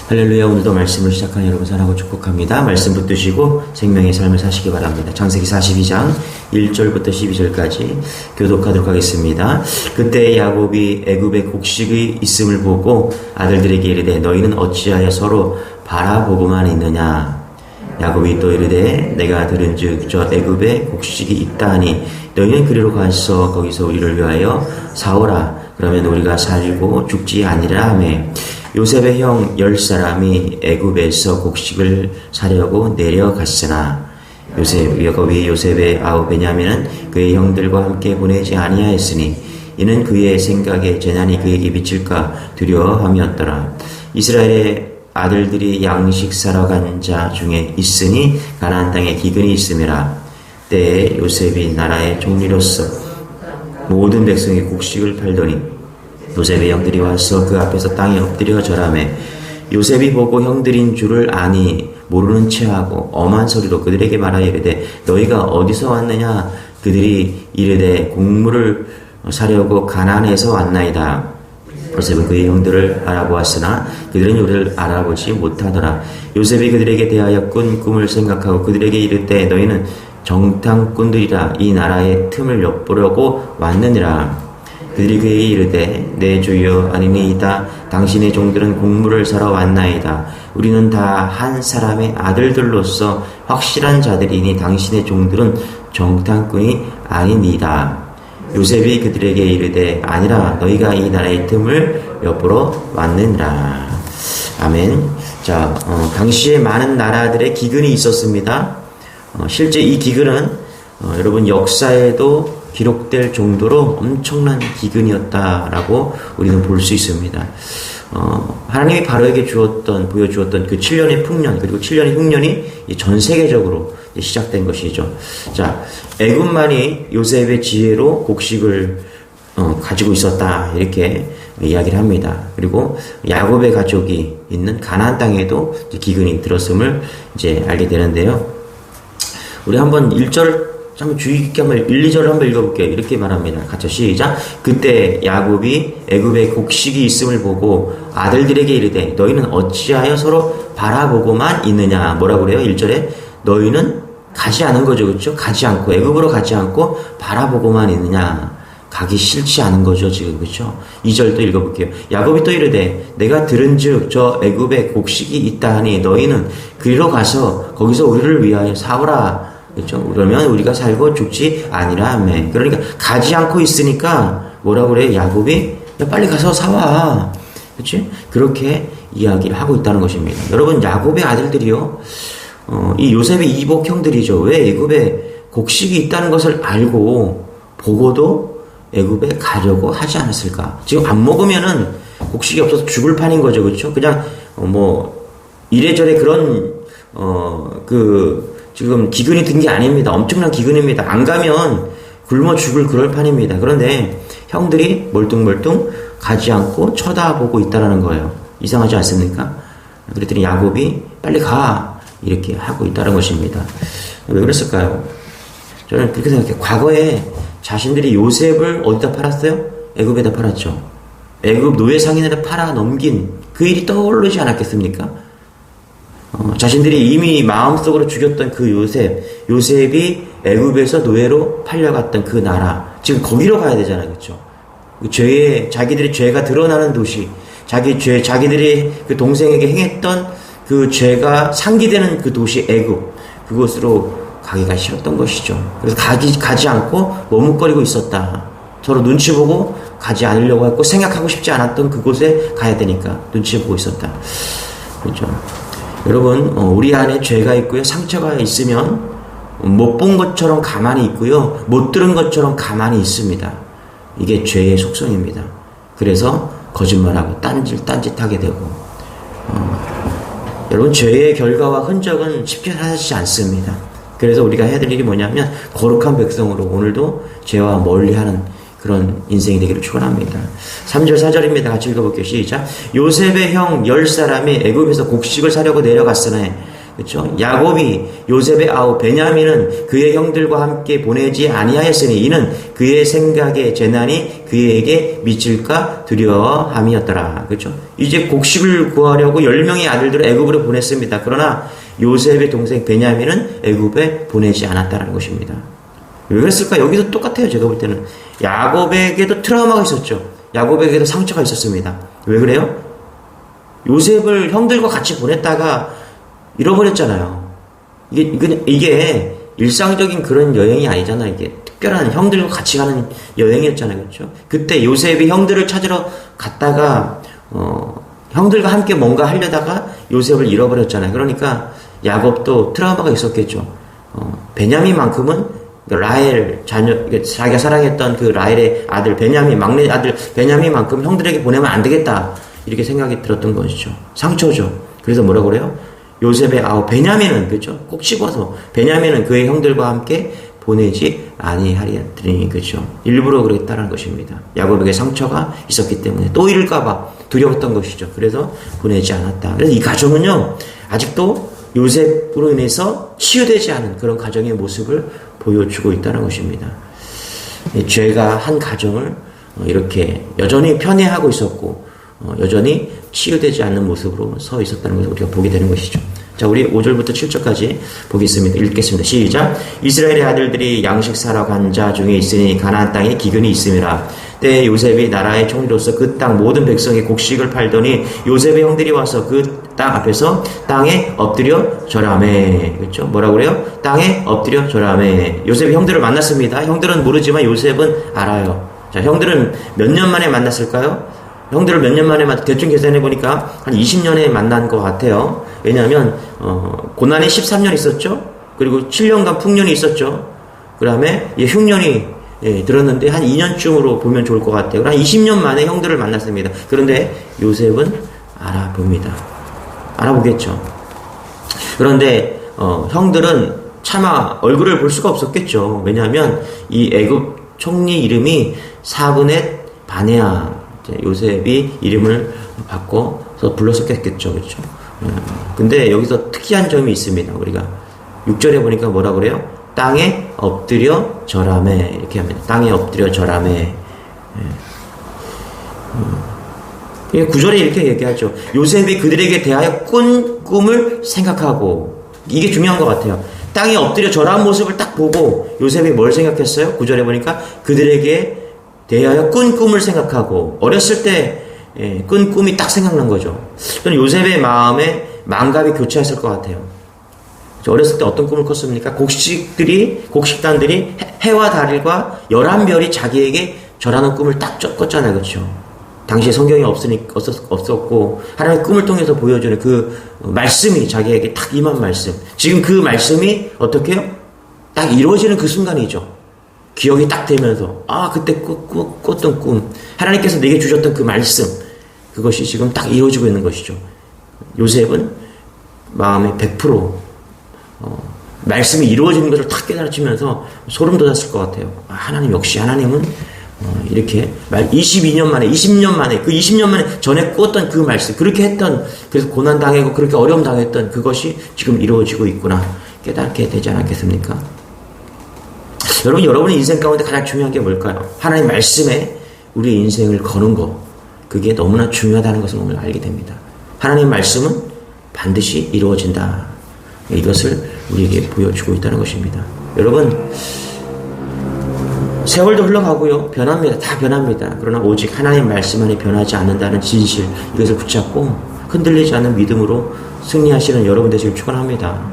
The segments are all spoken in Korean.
할렐루야. 오늘도 말씀을 시작하는 여러분 사랑하고 축복합니다. 말씀 붙드시고 생명의 삶을 사시기 바랍니다. 창세기 42장 1절부터 12절까지 교독하도록 하겠습니다. 그때 야곱이 애굽에 곡식이 있음을 보고 아들들에게 이르되 너희는 어찌하여 서로 바라보고만 있느냐. 야곱이 또 이르되 내가 들은즉 저 애굽에 곡식이 있다 하니 너희는 그리로 가서 거기서 우리를 위하여 사오라. 그러면 우리가 살고 죽지 아니라 하며 요셉의 형 10사람이 애굽에서 곡식을 사려고 내려갔으나 야곱이 요셉의 아우 베냐민은 그의 형들과 함께 보내지 아니하였으니 이는 그의 생각에 재난이 그에게 미칠까 두려워함이었더라. 이스라엘의 아들들이 양식 사러 간 자 중에 있으니 가나안 땅에 기근이 있음이라. 때에 요셉이 나라의 총리로서 모든 백성의 곡식을 팔더니 요셉의 형들이 와서 그 앞에서 땅에 엎드려 절하매 요셉이 보고 형들인 줄을 아니 모르는 체하고 엄한 소리로 그들에게 말하여 이르되 너희가 어디서 왔느냐. 그들이 이르되 곡물을 사려고 가나안에서 왔나이다. 요셉은 그의 형들을 알아보았으나 그들은 우리를 알아보지 못하더라. 요셉이 그들에게 대하여 꾼 꿈을 생각하고 그들에게 이르되 너희는 정탐꾼들이라. 이 나라의 틈을 엿보려고 왔느니라. 그들이 그에게 이르되 내 주여 아니니이다. 당신의 종들은 곡물을 사러 왔나이다. 우리는 다 한 사람의 아들들로서 확실한 자들이니 당신의 종들은 정탐꾼이 아니니이다. 요셉이 그들에게 이르되 아니라 너희가 이 나라의 틈을 엿보러 왔느니라. 아멘. 자, 당시에 많은 나라들의 기근이 있었습니다. 실제 이 기근은 여러분 역사에도 기록될 정도로 엄청난 기근이었다라고 우리는 볼 수 있습니다. 하나님이 바로에게 보여주었던 그 7년의 풍년, 그리고 7년의 흉년이 전 세계적으로 시작된 것이죠. 자, 애굽만이 요셉의 지혜로 곡식을 가지고 있었다, 이렇게 이야기를 합니다. 그리고 야곱의 가족이 있는 가나안 땅에도 기근이 들었음을 이제 알게 되는데요. 우리 한번 1절 한번 주의 깊게 한번 1, 2절을 한번 읽어볼게요. 이렇게 말합니다. 같이 시작. 그때 야곱이 애굽에 곡식이 있음을 보고 아들들에게 이르되 너희는 어찌하여 서로 바라보고만 있느냐. 뭐라고 그래요? 1절에 너희는 가지 않은 거죠. 그렇죠? 가지 않고 애굽으로 가지 않고 바라보고만 있느냐. 가기 싫지 않은 거죠. 지금 그렇죠? 2절도 읽어볼게요. 야곱이 또 이르되 내가 들은즉 저 애굽에 곡식이 있다 하니 너희는 그리로 가서 거기서 우리를 위하여 사오라. 그렇죠? 그러면 우리가 살고 죽지 아니라 하매. 그러니까 가지 않고 있으니까 뭐라고 그래? 야곱이 야, 빨리 가서 사와. 그렇지? 그렇게 이야기를 하고 있다는 것입니다. 여러분, 야곱의 아들들이요, 이 요셉의 이복 형들이죠. 왜 애굽에 곡식이 있다는 것을 알고 보고도 애굽에 가려고 하지 않았을까? 지금 안 먹으면은 곡식이 없어서 죽을 판인 거죠. 그렇죠? 그냥 이래저래 그런 지금 기근이 든 게 아닙니다. 엄청난 기근입니다. 안 가면 굶어 죽을 그럴 판입니다. 그런데 형들이 멀뚱멀뚱 가지 않고 쳐다보고 있다라는 거예요. 이상하지 않습니까? 그랬더니 야곱이 빨리 가, 이렇게 하고 있다는 것입니다. 왜 그랬을까요? 저는 그렇게 생각해요. 과거에 자신들이 요셉을 어디다 팔았어요? 애굽에다 팔았죠. 애굽 노예 상인에다 팔아 넘긴 그 일이 떠오르지 않았겠습니까? 자신들이 이미 마음속으로 죽였던 그 요셉이 애굽에서 노예로 팔려갔던 그 나라, 지금 거기로 가야 되잖아요. 그렇죠? 자기들의 죄가 드러나는 도시, 자기들이 그 동생에게 행했던 그 죄가 상기되는 그 도시 애굽, 그곳으로 가기가 싫었던 것이죠. 그래서 가지 않고 머뭇거리고 있었다. 서로 눈치 보고 가지 않으려고 했고 생각하고 싶지 않았던 그곳에 가야 되니까 눈치 보고 있었다. 그렇죠? 여러분, 우리 안에 죄가 있고요, 상처가 있으면 못 본 것처럼 가만히 있고요, 못 들은 것처럼 가만히 있습니다. 이게 죄의 속성입니다. 그래서 거짓말하고 딴짓하게 되고, 여러분, 죄의 결과와 흔적은 쉽게 사라지지 않습니다. 그래서 우리가 해야 될 일이 뭐냐면 거룩한 백성으로 오늘도 죄와 멀리하는 그런 인생이 되기를 축원합니다. 3절 4절입니다. 같이 읽어볼게요. 시작. 요셉의 형 10사람이 애굽에서 곡식을 사려고 내려갔으나 그렇죠? 야곱이 요셉의 아우 베냐민은 그의 형들과 함께 보내지 아니하였으니 이는 그의 생각에 재난이 그에게 미칠까 두려워함이었더라. 그렇죠? 이제 곡식을 구하려고 10명의 아들들을 애굽으로 보냈습니다. 그러나 요셉의 동생 베냐민은 애굽에 보내지 않았다는 것입니다. 왜 그랬을까? 여기도 똑같아요. 제가 볼 때는 야곱에게도 트라우마가 있었죠. 야곱에게도 상처가 있었습니다. 왜 그래요? 요셉을 형들과 같이 보냈다가 잃어버렸잖아요. 이게 일상적인 그런 여행이 아니잖아요. 이게 특별한 형들과 같이 가는 여행이었잖아요. 그렇죠? 그때 요셉이 형들을 찾으러 갔다가 형들과 함께 뭔가 하려다가 요셉을 잃어버렸잖아요. 그러니까 야곱도 트라우마가 있었겠죠. 베냐민만큼은 라헬 자녀, 자기가 사랑했던 그 라헬의 아들 베냐민, 막내 아들 베냐민만큼 형들에게 보내면 안 되겠다 이렇게 생각이 들었던 것이죠. 상처죠. 그래서 뭐라고 그래요? 요셉의 아우 베냐민은, 그렇죠? 꼭 씹어서 베냐민은 그의 형들과 함께 보내지 아니하리니, 그렇죠? 일부러 그랬다는 것입니다. 야곱에게 상처가 있었기 때문에 또 잃을까봐 두려웠던 것이죠. 그래서 보내지 않았다. 그래서 이 가정은요 아직도 요셉으로 인해서 치유되지 않은 그런 가정의 모습을 보여주고 있다는 것입니다. 죄가 한 가정을 이렇게 여전히 편애하고 있었고 여전히 치유되지 않는 모습으로 서 있었다는 것을 우리가 보게 되는 것이죠. 자, 우리 5절부터 7절까지 보겠습니다. 읽겠습니다. 시작. 이스라엘의 아들들이 양식 사러 간 자 중에 있으니 가나안 땅에 기근이 있음이라. 때에 요셉이 나라의 총리로서 그 땅 모든 백성이 곡식을 팔더니 요셉의 형들이 와서 그 땅 앞에서 땅에 엎드려 절하매. 그렇죠? 뭐라고 그래요? 땅에 엎드려 절하매. 요셉이 형들을 만났습니다. 형들은 모르지만 요셉은 알아요. 자, 형들은 몇 년 만에 만났을까요? 형들을 몇 년 만에 대충 계산해 보니까 한 20년에 만난 것 같아요. 왜냐하면 고난이 13년 있었죠. 그리고 7년간 풍년이 있었죠. 그 다음에 흉년이 들었는데 한 2년쯤으로 보면 좋을 것 같아요. 한 20년 만에 형들을 만났습니다. 그런데 요셉은 알아보겠죠. 그런데 형들은 차마 얼굴을 볼 수가 없었겠죠. 왜냐하면 이 애굽 총리 이름이 사브넷 바네아, 요셉이 이름을 바꿔서 불렀었겠죠. 그렇죠? 근데 여기서 특이한 점이 있습니다. 우리가 6절에 보니까 뭐라 그래요? 땅에 엎드려 절하매. 이렇게 합니다. 땅에 엎드려 절하매. 9절에 이렇게 얘기하죠. 요셉이 그들에게 대하여 꾼 꿈을 생각하고. 이게 중요한 것 같아요. 땅에 엎드려 절한 모습을 딱 보고 요셉이 뭘 생각했어요? 9절에 보니까 그들에게 대하여 꾼 꿈을 생각하고. 어렸을 때 꾼 꿈이 딱 생각난 거죠. 저는 요셉의 마음에 망갑이 교차했을 것 같아요. 어렸을 때 어떤 꿈을 꿨습니까? 곡식단들이 해와 달과 11별이 자기에게 절하는 꿈을 딱 꿨잖아요. 그렇죠? 당시에 성경이 없었고 하나님의 꿈을 통해서 보여주는 그 말씀이 자기에게 딱 임한 말씀. 지금 그 말씀이 어떻게 해요? 딱 이루어지는 그 순간이죠. 기억이 딱 되면서 그때 꿨던 꿈, 하나님께서 내게 주셨던 그 말씀, 그것이 지금 딱 이루어지고 있는 것이죠. 요셉은 마음에 100% 말씀이 이루어지는 것을 딱 깨달아지면서 소름 돋았을 것 같아요. 하나님 역시 하나님은 이렇게 20년 만에 그 20년 만에 전에 꿨던 그 말씀, 그렇게 했던, 그래서 고난 당하고 그렇게 어려움 당했던 그것이 지금 이루어지고 있구나 깨닫게 되지 않았겠습니까? 여러분의 인생 가운데 가장 중요한 게 뭘까요? 하나님 말씀에 우리의 인생을 거는 거, 그게 너무나 중요하다는 것을 오늘 알게 됩니다. 하나님 말씀은 반드시 이루어진다. 이것을 우리에게 보여주고 있다는 것입니다. 여러분, 세월도 흘러가고요. 변합니다. 다 변합니다. 그러나 오직 하나님 말씀만이 변하지 않는다는 진실, 이것을 붙잡고 흔들리지 않는 믿음으로 승리하시는 여러분 되시길 축원합니다.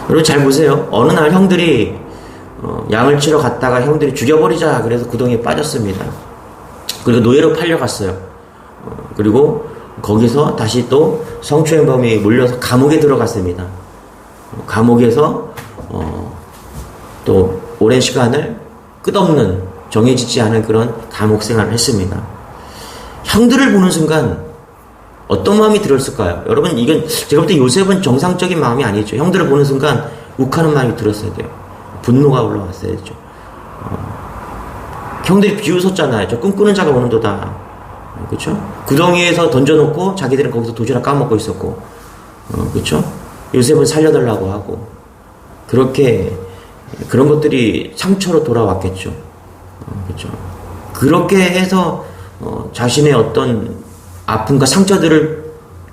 여러분 잘 보세요. 어느 날 형들이 양을 치러 갔다가 형들이 죽여버리자 그래서 구덩이에 빠졌습니다. 그리고 노예로 팔려갔어요. 그리고 거기서 다시 또 성추행범이 몰려서 감옥에 들어갔습니다. 감옥에서 또 오랜 시간을 끝없는 정해지지 않은 그런 감옥 생활을 했습니다. 형들을 보는 순간 어떤 마음이 들었을까요? 여러분, 이건 제가 볼 때 요셉은 정상적인 마음이 아니죠. 형들을 보는 순간 욱하는 마음이 들었어야 돼요. 분노가 올라왔어야죠. 형들이 비웃었잖아요. 저 꿈꾸는 자가 오는도다. 그렇죠? 구덩이에서 던져놓고 자기들은 거기서 도시락 까먹고 있었고, 그렇죠? 요셉은 살려달라고 하고 그렇게 그런 것들이 상처로 돌아왔겠죠. 그렇죠? 그렇게 해서 자신의 어떤 아픔과 상처들을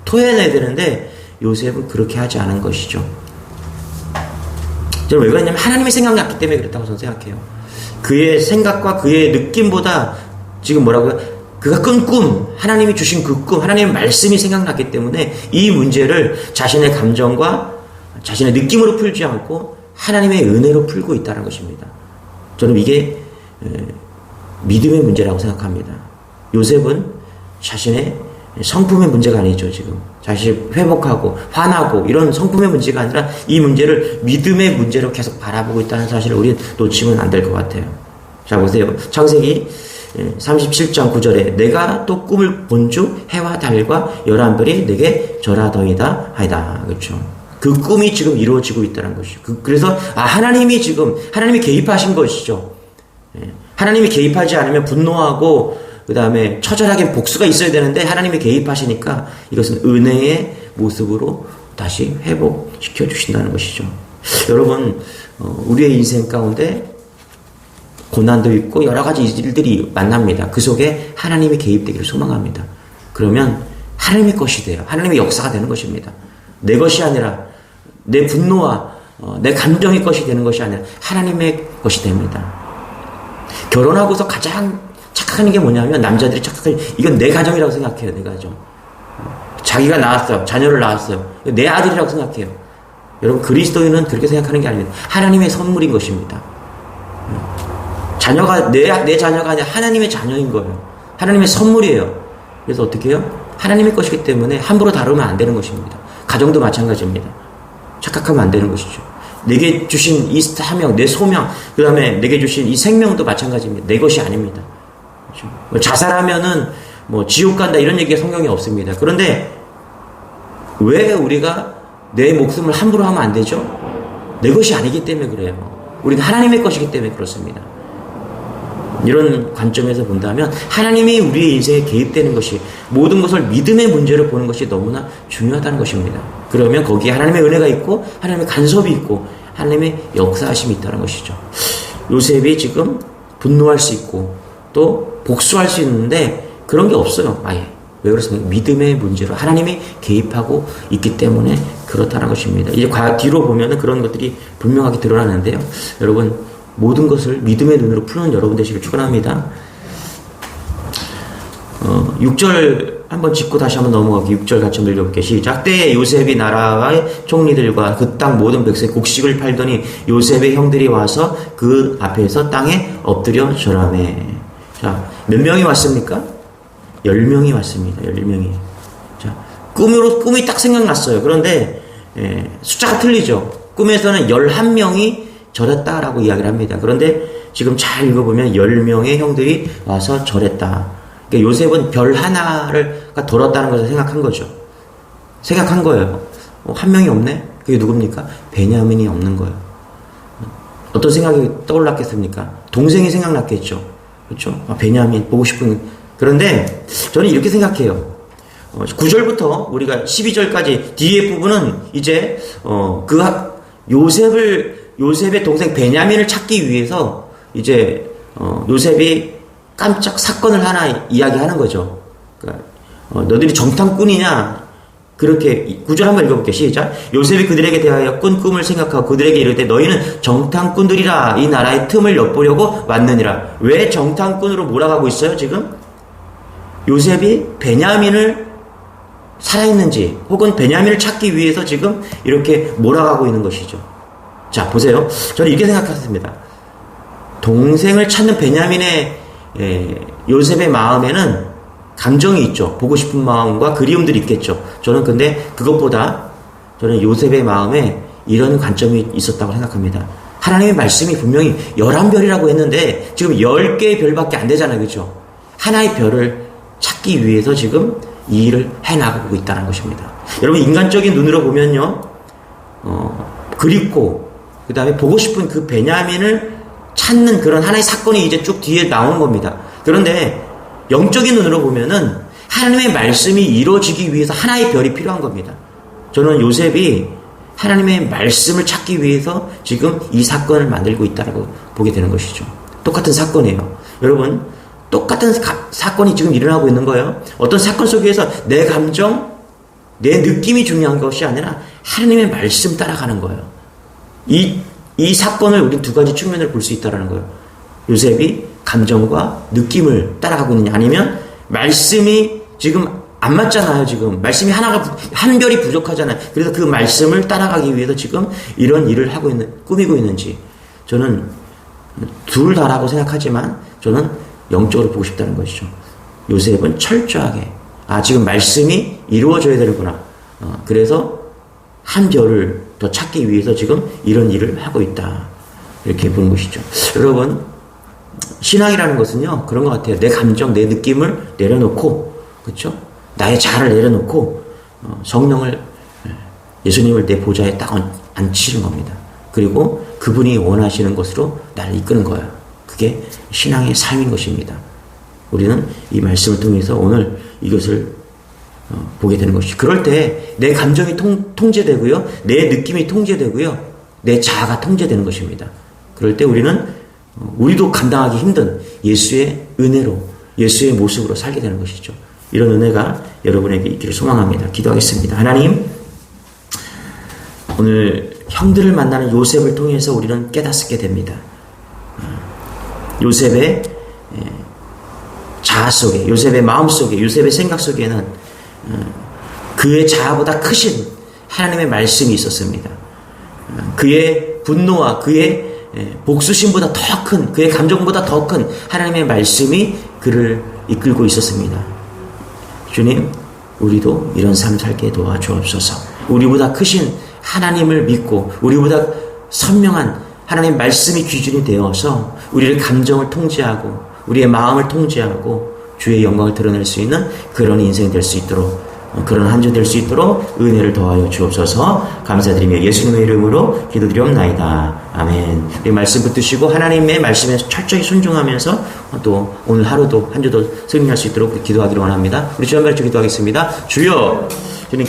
토해내야 되는데 요셉은 그렇게 하지 않은 것이죠. 저는 왜 그러냐면 하나님의 생각났기 때문에 그랬다고 저는 생각해요. 그의 생각과 그의 느낌보다 지금 뭐라고요? 그가 꾼 꿈, 하나님이 주신 그 꿈, 하나님의 말씀이 생각났기 때문에 이 문제를 자신의 감정과 자신의 느낌으로 풀지 않고 하나님의 은혜로 풀고 있다는 것입니다. 저는 이게 믿음의 문제라고 생각합니다. 요셉은 자신의 성품의 문제가 아니죠, 지금. 자신이 회복하고, 화나고, 이런 성품의 문제가 아니라 이 문제를 믿음의 문제로 계속 바라보고 있다는 사실을 우리는 놓치면 안 될 것 같아요. 자, 보세요. 창세기 37장 9절에 내가 또 꿈을 본즉 해와 달과 열한 별이 내게 절하더이다 하이다. 그렇죠. 그 꿈이 지금 이루어지고 있다는 것이죠. 그래서 하나님이 지금 하나님이 개입하신 것이죠. 하나님이 개입하지 않으면 분노하고 그 다음에 처절하게 복수가 있어야 되는데 하나님이 개입하시니까 이것은 은혜의 모습으로 다시 회복시켜 주신다는 것이죠. 여러분, 우리의 인생 가운데 고난도 있고 여러 가지 일들이 만납니다. 그 속에 하나님이 개입되기를 소망합니다. 그러면 하나님의 것이 돼요. 하나님의 역사가 되는 것입니다. 내 것이 아니라 내 분노와 내 감정의 것이 되는 것이 아니라 하나님의 것이 됩니다. 결혼하고서 가장 착각하는 게 뭐냐면 남자들이 착각하는 이건 내 가정이라고 생각해요. 내 가정. 자기가 낳았어요. 자녀를 낳았어요. 내 아들이라고 생각해요. 여러분 그리스도인은 그렇게 생각하는 게 아닙니다. 하나님의 선물인 것입니다. 자녀가 내 자녀가 아니라 하나님의 자녀인 거예요. 하나님의 선물이에요. 그래서 어떻게 해요? 하나님의 것이기 때문에 함부로 다루면 안 되는 것입니다. 가정도 마찬가지입니다. 착각하면 안 되는 것이죠. 내게 주신 이 사명, 내 소명, 그 다음에 내게 주신 이 생명도 마찬가지입니다. 내 것이 아닙니다. 그렇죠? 자살하면은 뭐 지옥 간다 이런 얘기가 성경에 없습니다. 그런데 왜 우리가 내 목숨을 함부로 하면 안 되죠? 내 것이 아니기 때문에 그래요. 우리는 하나님의 것이기 때문에 그렇습니다. 이런 관점에서 본다면 하나님이 우리의 인생에 개입되는 것이 모든 것을 믿음의 문제로 보는 것이 너무나 중요하다는 것입니다. 그러면 거기에 하나님의 은혜가 있고 하나님의 간섭이 있고 하나님의 역사하심이 있다는 것이죠. 요셉이 지금 분노할 수 있고 또 복수할 수 있는데 그런 게 없어요. 아예. 왜 그렇습니까? 믿음의 문제로 하나님이 개입하고 있기 때문에 그렇다는 것입니다. 이제 뒤로 보면은 그런 것들이 분명하게 드러나는데요. 여러분 모든 것을 믿음의 눈으로 푸는 여러분 되시길 축원합니다. 6절 한번 짚고 다시 한번 넘어가기 6절 같이 한번 읽어볼게요. 시작. 때에 요셉이 나라의 총리들과 그 땅 모든 백성의 곡식을 팔더니 요셉의 형들이 와서 그 앞에서 땅에 엎드려 절하매. 자, 몇 명이 왔습니까? 10명이 왔습니다. 10명이. 자, 꿈이 딱 생각났어요. 그런데 숫자가 틀리죠. 꿈에서는 11명이 절했다라고 이야기를 합니다. 그런데 지금 잘 읽어보면 10명의 형들이 와서 절했다. 그러니까 요셉은 별 하나를 덜었다는 것을 생각한 거죠. 생각한 거예요. 한 명이 없네? 그게 누굽니까? 베냐민이 없는 거예요. 어떤 생각이 떠올랐겠습니까? 동생이 생각났겠죠. 그렇죠? 베냐민 보고 싶은. 그런데 저는 이렇게 생각해요. 9절부터 우리가 12절까지 뒤에 부분은 이제 요셉의 동생 베냐민을 찾기 위해서 이제 요셉이 깜짝 사건을 하나 이야기하는 거죠. 그러니까 너희들이 정탐꾼이냐? 그렇게 9절 한번 읽어볼게요. 시작. 요셉이 그들에게 대하여 꾼 꿈을 생각하고 그들에게 이르되 너희는 정탐꾼들이라 이 나라의 틈을 엿보려고 왔느니라. 왜 정탐꾼으로 몰아가고 있어요 지금? 요셉이 베냐민을 살아있는지 혹은 베냐민을 찾기 위해서 지금 이렇게 몰아가고 있는 것이죠. 자, 보세요. 저는 이렇게 생각했습니다. 동생을 찾는 베냐민의 요셉의 마음에는 감정이 있죠. 보고 싶은 마음과 그리움들이 있겠죠. 저는 근데 그것보다 저는 요셉의 마음에 이런 관점이 있었다고 생각합니다. 하나님의 말씀이 분명히 11별이라고 했는데 지금 10개의 별밖에 안 되잖아요. 그렇죠? 하나의 별을 찾기 위해서 지금 이 일을 해나가고 있다는 것입니다. 여러분 인간적인 눈으로 보면요. 그립고 그 다음에 보고 싶은 그 베냐민을 찾는 그런 하나의 사건이 이제 쭉 뒤에 나오는 겁니다. 그런데 영적인 눈으로 보면은 하나님의 말씀이 이루어지기 위해서 하나의 별이 필요한 겁니다. 저는 요셉이 하나님의 말씀을 찾기 위해서 지금 이 사건을 만들고 있다고 보게 되는 것이죠. 똑같은 사건이에요. 여러분, 똑같은 사건이 지금 일어나고 있는 거예요. 어떤 사건 속에서 내 감정, 내 느낌이 중요한 것이 아니라 하나님의 말씀 따라가는 거예요. 이 사건을 우리 두 가지 측면을 볼 수 있다는 거예요. 요셉이 감정과 느낌을 따라가고 있느냐, 아니면 말씀이 지금 안 맞잖아요. 지금 말씀이 한 별이 부족하잖아요. 그래서 그 말씀을 따라가기 위해서 지금 이런 일을 꾸미고 있는지, 저는 둘 다라고 생각하지만 저는 영적으로 보고 싶다는 것이죠. 요셉은 철저하게 지금 말씀이 이루어져야 되는구나. 그래서 한 별을 더 찾기 위해서 지금 이런 일을 하고 있다. 이렇게 보는 것이죠. 여러분, 신앙이라는 것은요, 그런 것 같아요. 내 감정, 내 느낌을 내려놓고, 그렇죠? 나의 자아를 내려놓고 성령을, 예수님을 내 보좌에 딱 앉히는 겁니다. 그리고 그분이 원하시는 것으로 나를 이끄는 거예요. 그게 신앙의 삶인 것입니다. 우리는 이 말씀을 통해서 오늘 이것을 보게 되는 것이죠. 그럴 때 내 감정이 통제되고요, 내 느낌이 통제되고요, 내 자아가 통제되는 것입니다. 그럴 때 우리도 감당하기 힘든 예수의 은혜로, 예수의 모습으로 살게 되는 것이죠. 이런 은혜가 여러분에게 있기를 소망합니다. 기도하겠습니다. 하나님, 오늘 형들을 만나는 요셉을 통해서 우리는 깨닫게 됩니다. 요셉의 자아 속에, 요셉의 마음 속에, 요셉의 생각 속에는 그의 자아보다 크신 하나님의 말씀이 있었습니다. 그의 분노와 그의 복수심보다 더 큰, 그의 감정보다 더 큰 하나님의 말씀이 그를 이끌고 있었습니다. 주님, 우리도 이런 삶 살게 도와주옵소서. 우리보다 크신 하나님을 믿고 우리보다 선명한 하나님의 말씀이 기준이 되어서 우리의 감정을 통제하고 우리의 마음을 통제하고 주의 영광을 드러낼 수 있는 그런 인생이 될 수 있도록, 그런 한 주 될 수 있도록 은혜를 더하여 주옵소서. 감사드리며 예수님의 이름으로 기도드리옵나이다. 아멘. 이 말씀 붙드시고 하나님의 말씀에 철저히 순종하면서 또 오늘 하루도 한 주도 승리할 수 있도록 기도하기를 원합니다. 우리 주여 한번 기도하겠습니다. 주여, 주님